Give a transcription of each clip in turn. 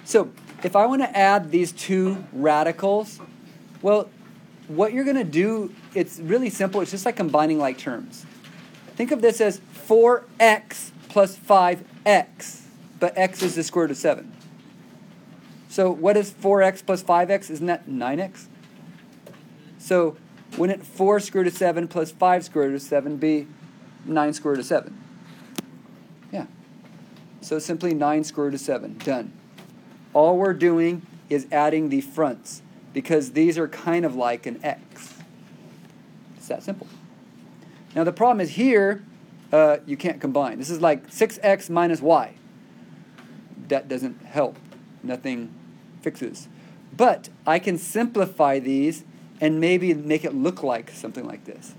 So if I want to add these two radicals, well, what you're going to do, it's really simple. It's just like combining like terms. Think of this as 4x plus 5x, but x is the square root of 7. So what is 4x plus 5x? Isn't that 9x? So wouldn't 4 square root of 7 plus 5 square root of 7 be 9 square root of 7? Yeah. So simply 9 square root of 7. Done. All we're doing is adding the fronts because these are kind of like an x. It's that simple. Now the problem is here, you can't combine. This is like 6x minus y. That doesn't help. Nothing fixes. But I can simplify these and maybe make it look like something like this.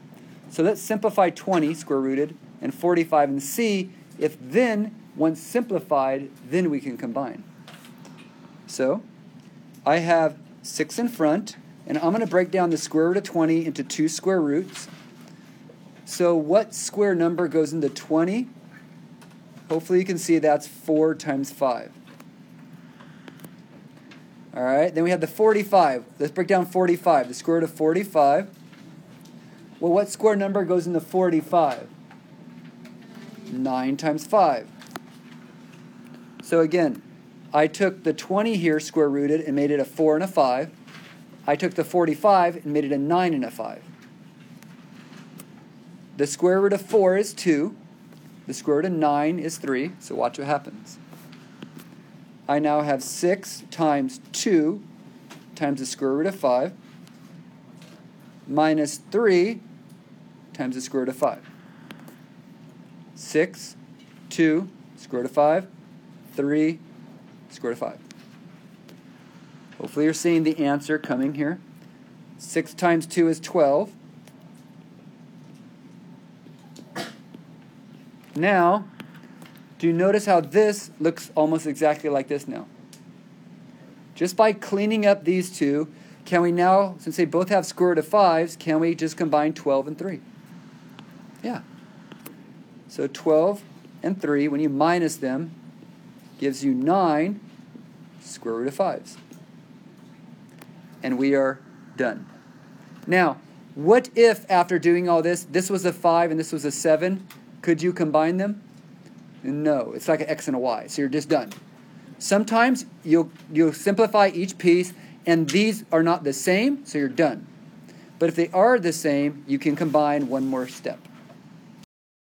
So let's simplify 20 square rooted and 45 and see if then, once simplified, then we can combine. So I have 6 in front, and I'm going to break down the square root of 20 into 2 square roots. So what square number goes into 20? Hopefully you can see that's 4 times 5. All right, then we have the 45. Let's break down 45, the square root of 45. Well, what square number goes into 45? 9 times 5. So again, I took the 20 here square rooted and made it a 4 and a 5. I took the 45 and made it a 9 and a 5. The square root of 4 is 2. The square root of 9 is 3. So watch what happens. I now have 6 times 2 times the square root of 5 minus 3 times the square root of 5. 6, 2, square root of 5, 3, square root of 5. Hopefully you're seeing the answer coming here. 6 times 2 is 12. Now, do you notice how this looks almost exactly like this now? Just by cleaning up these two, can we now, since they both have square root of 5s, can we just combine 12 and 3? Yeah. So 12 and 3, when you minus them, gives you 9 square root of 5s. And we are done. Now, what if after doing all this, this was a 5 and this was a 7? Could you combine them? No, it's like an x and a y, so you're just done. Sometimes you'll simplify each piece, and these are not the same, so you're done. But if they are the same, you can combine one more step.